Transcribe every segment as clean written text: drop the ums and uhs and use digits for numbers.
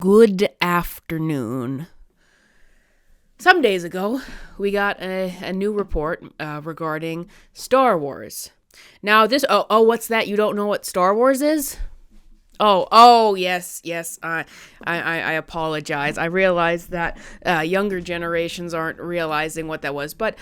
Good afternoon. Some days ago, we got a new report regarding Star Wars. Now what's that? You don't know what Star Wars is? Yes. I apologize. I realize that younger generations aren't realizing what that was. But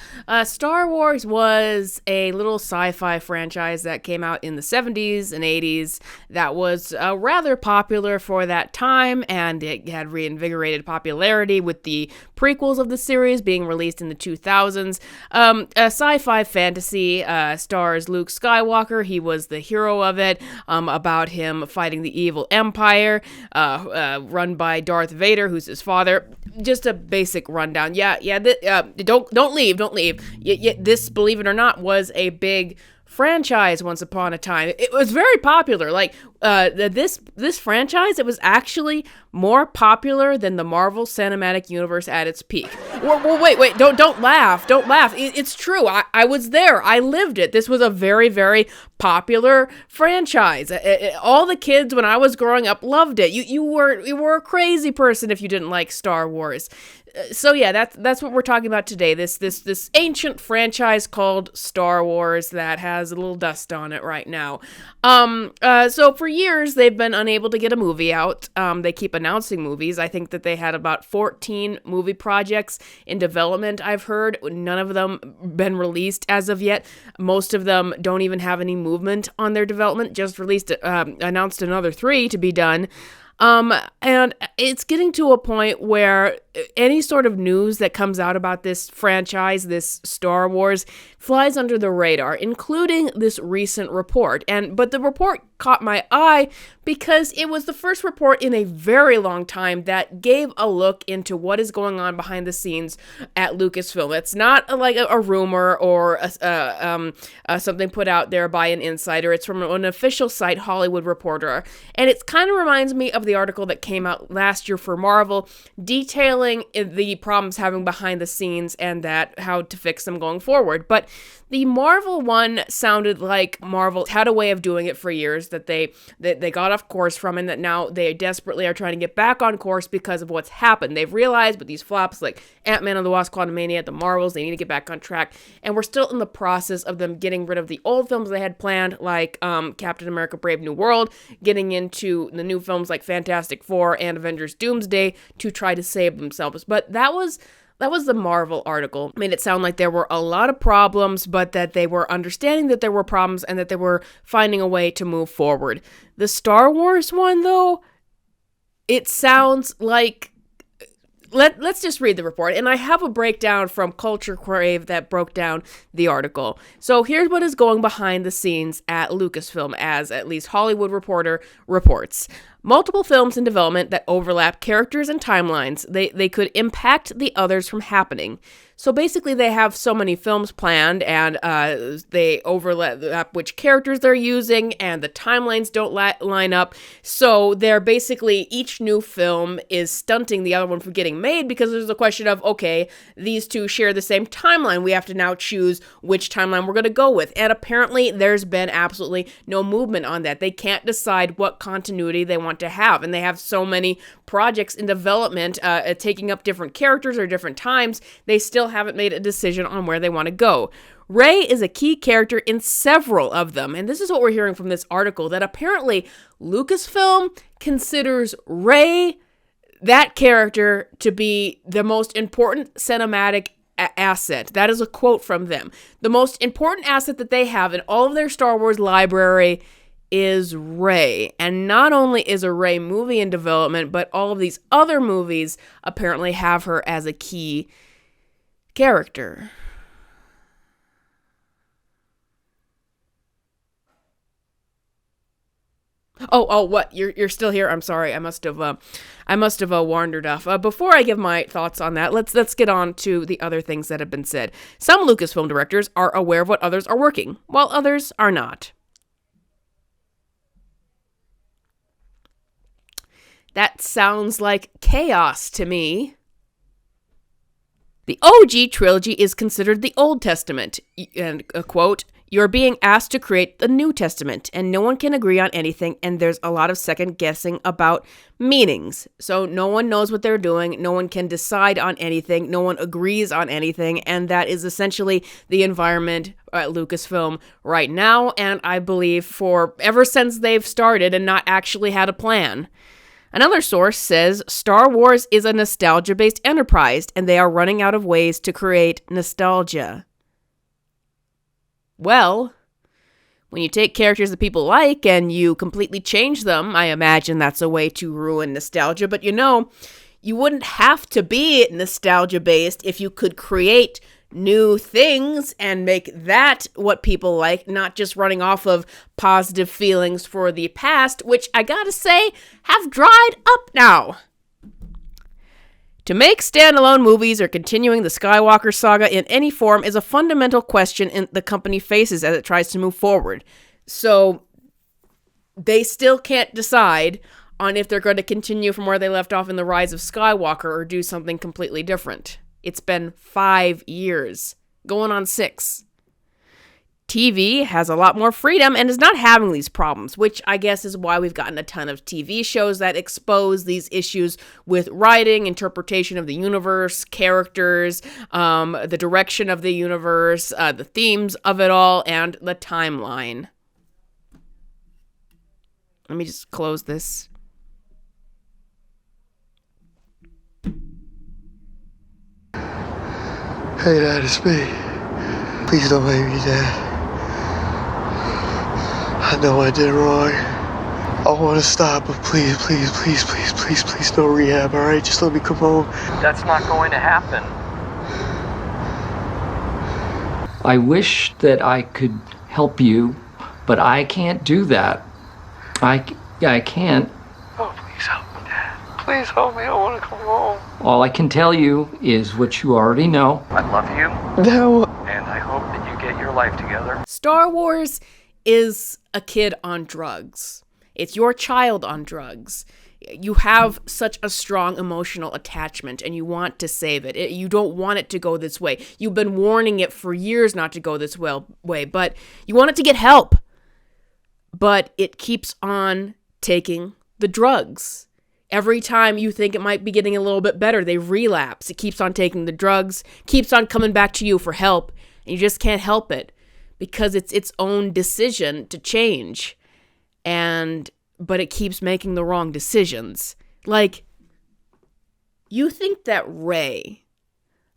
Star Wars was a little sci-fi franchise that came out in the 70s and 80s that was rather popular for that time, and it had reinvigorated popularity with the prequels of the series being released in the 2000s. A sci-fi fantasy stars Luke Skywalker. He was the hero of it, about him fighting the evil empire, run by Darth Vader, who's his father. Just a basic rundown. Don't leave. This, believe it or not, was a big franchise once upon a time. It was very popular. This franchise, it was actually more popular than the Marvel Cinematic Universe at its peak. Wait, don't laugh. It's true. I was there. I lived it. This was a very, very popular franchise. All the kids when I was growing up loved it. You were a crazy person if you didn't like Star Wars. So yeah, that's what we're talking about today. This ancient franchise called Star Wars that has a little dust on it right now. So for years they've been unable to get a movie out. They keep announcing movies. I think that they had about 14 movie projects in development. I've heard none of them been released as of yet. Most of them don't even have any movement on their development. Just announced another 3 to be done. And it's getting to a point where any sort of news that comes out about this franchise, this Star Wars, flies under the radar, including this recent report. But the report caught my eye because it was the first report in a very long time that gave a look into what is going on behind the scenes at Lucasfilm. It's not like a rumor or something put out there by an insider. It's from an official site, Hollywood Reporter. And it kind of reminds me of the article that came out last year for Marvel, detailing the problems having behind the scenes and how to fix them going forward. But the Marvel one sounded like Marvel had a way of doing it for years that they got off course from, and that now they desperately are trying to get back on course because of what's happened. They've realized with these flops like Ant-Man and the Wasp: Quantumania, the Marvels, they need to get back on track, and we're still in the process of them getting rid of the old films they had planned, like Captain America: Brave New World, getting into the new films like Fantastic Four and Avengers: Doomsday to try to save themselves. But that was the Marvel article. Made it sound like there were a lot of problems, but that they were understanding that there were problems and that they were finding a way to move forward. The Star Wars one, though, it sounds like... Let's just read the report. And I have a breakdown from Culture Crave that broke down the article. So here's what is going behind the scenes at Lucasfilm, as at least Hollywood Reporter reports. Multiple films in development that overlap characters and timelines. They could impact the others from happening. So basically they have so many films planned, and they overlap which characters they're using, and the timelines don't line up. So they're basically, each new film is stunting the other one from getting made, because there's a question of, okay, these two share the same timeline. We have to now choose which timeline we're going to go with. And apparently there's been absolutely no movement on that. They can't decide what continuity they want to have. And they have so many projects in development taking up different characters or different times. They still haven't made a decision on where they want to go. Rey is a key character in several of them, and this is what we're hearing from this article, that apparently Lucasfilm considers Rey, that character, to be the most important cinematic asset. That is a quote from them. The most important asset that they have in all of their Star Wars library is Rey. And not only is a Rey movie in development, but all of these other movies apparently have her as a key character. What? You're still here? I'm sorry. I must have wandered off. Before I give my thoughts on that, let's get on to the other things that have been said. Some Lucasfilm directors are aware of what others are working, while others are not. That sounds like chaos to me. The OG trilogy is considered the Old Testament, and quote, You're being asked to create the New Testament, and no one can agree on anything, and there's a lot of second guessing about meanings. So no one knows what they're doing, no one can decide on anything, no one agrees on anything, and that is essentially the environment at Lucasfilm right now, and I believe for ever since they've started and not actually had a plan. Another source says Star Wars is a nostalgia-based enterprise, and they are running out of ways to create nostalgia. Well, when you take characters that people like and you completely change them, I imagine that's a way to ruin nostalgia. But you wouldn't have to be nostalgia-based if you could create new things and make that what people like, not just running off of positive feelings for the past, which I gotta say have dried up now. To make standalone movies or continuing the Skywalker saga in any form is a fundamental question the company faces as it tries to move forward. So they still can't decide on if they're going to continue from where they left off in The Rise of Skywalker or do something completely different. It's been 5 years, going on 6. TV has a lot more freedom and is not having these problems, which I guess is why we've gotten a ton of TV shows that expose these issues with writing, interpretation of the universe, characters, the direction of the universe, the themes of it all, and the timeline. Let me just close this. Hey, Dad, it's me. Please don't make me, Dad. I know I did wrong. I want to stop, but please, no rehab, alright? Just let me come home. That's not going to happen. I wish that I could help you, but I can't do that. I can't. Oh, please help me, Dad. Please help me. I want to come home. All I can tell you is what you already know. I love you. No. And I hope that you get your life together. Star Wars is a kid on drugs. It's your child on drugs. You have such a strong emotional attachment and you want to save it. You don't want it to go this way. You've been warning it for years not to go this way, but you want it to get help. But it keeps on taking the drugs. Every time you think it might be getting a little bit better, they relapse. It keeps on taking the drugs, keeps on coming back to you for help, and you just can't help it. Because it's its own decision to change. But it keeps making the wrong decisions. Like, you think that Rey,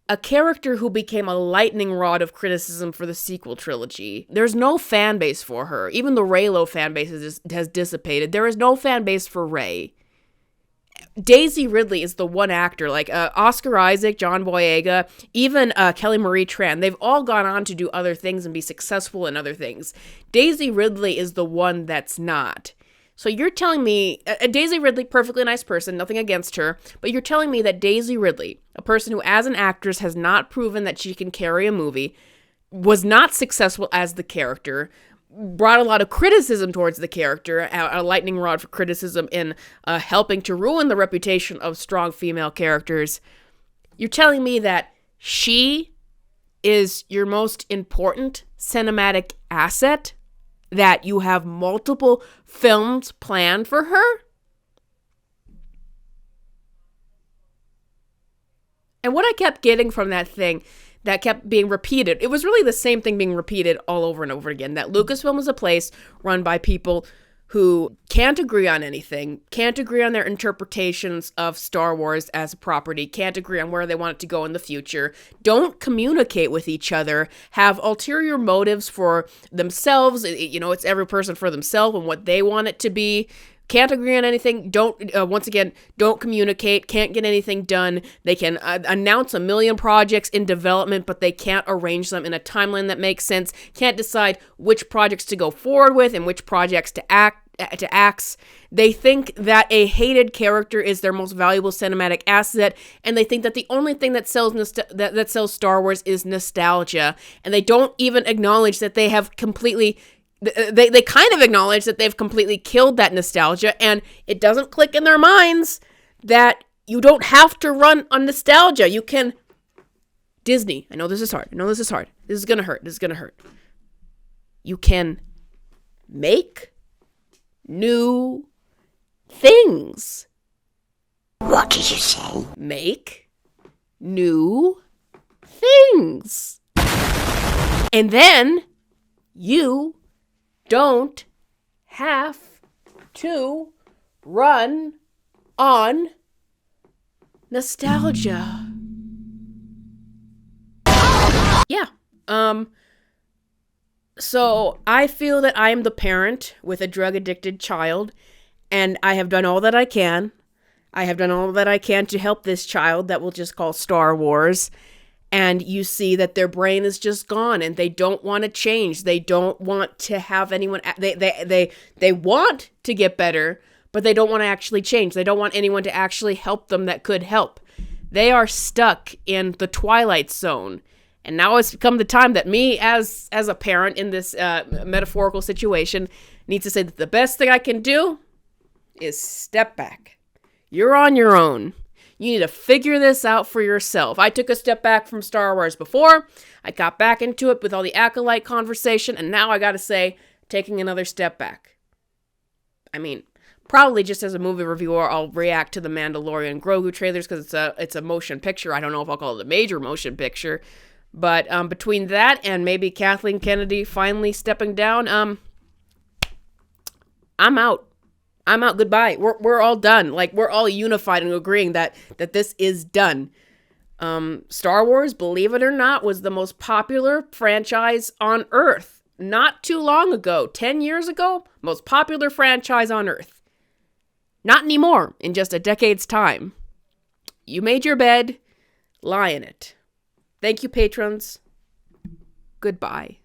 a character who became a lightning rod of criticism for the sequel trilogy, there's no fan base for her. Even the Reylo fan base has dissipated. There is no fan base for Rey. Daisy Ridley is the one actor, like Oscar Isaac, John Boyega, even Kelly Marie Tran. They've all gone on to do other things and be successful in other things. Daisy Ridley is the one that's not. So you're telling me, Daisy Ridley, perfectly nice person, nothing against her, but you're telling me that Daisy Ridley, a person who as an actress has not proven that she can carry a movie, was not successful as the character, brought a lot of criticism towards the character, a lightning rod for criticism in helping to ruin the reputation of strong female characters. You're telling me that she is your most important cinematic asset? That you have multiple films planned for her? And what I kept getting from that thing that kept being repeated, it was really the same thing being repeated all over and over again, that Lucasfilm is a place run by people who can't agree on anything, can't agree on their interpretations of Star Wars as a property, can't agree on where they want it to go in the future, don't communicate with each other, have ulterior motives for themselves, it's every person for themselves and what they want it to be, can't agree on anything, don't communicate, can't get anything done. They can announce a million projects in development, but they can't arrange them in a timeline that makes sense, can't decide which projects to go forward with and which projects to axe. They think that a hated character is their most valuable cinematic asset, and they think that the only thing that sells that sells Star Wars is nostalgia, and they don't even acknowledge that they have completely They kind of acknowledge that they've completely killed that nostalgia, and it doesn't click in their minds that you don't have to run on nostalgia. You can... Disney, I know this is hard. This is going to hurt. You can make new things. What did you say? Make new things. And then you don't have to run on nostalgia. Yeah. So I feel that I am the parent with a drug-addicted child, and I have done all that I can. I have done all that I can to help this child that we'll just call Star Wars. And you see that their brain is just gone, and they don't want to change. They don't want to have anyone. They want to get better, but they don't want to actually change. They don't want anyone to actually help them that could help. They are stuck in the Twilight Zone. And now it's come the time that me, as a parent in this metaphorical situation, needs to say that the best thing I can do is step back. You're on your own. You need to figure this out for yourself. I took a step back from Star Wars before. I got back into it with all the Acolyte conversation, and now I gotta say, taking another step back. I mean, probably just as a movie reviewer, I'll react to the Mandalorian Grogu trailers because it's a motion picture. I don't know if I'll call it a major motion picture. But between that and maybe Kathleen Kennedy finally stepping down, I'm out. I'm out. Goodbye. We're all done. Like, we're all unified and agreeing that this is done. Star Wars, believe it or not, was the most popular franchise on Earth. Not too long ago, 10 years ago, most popular franchise on Earth. Not anymore, in just a decade's time. You made your bed, lie in it. Thank you, patrons. Goodbye.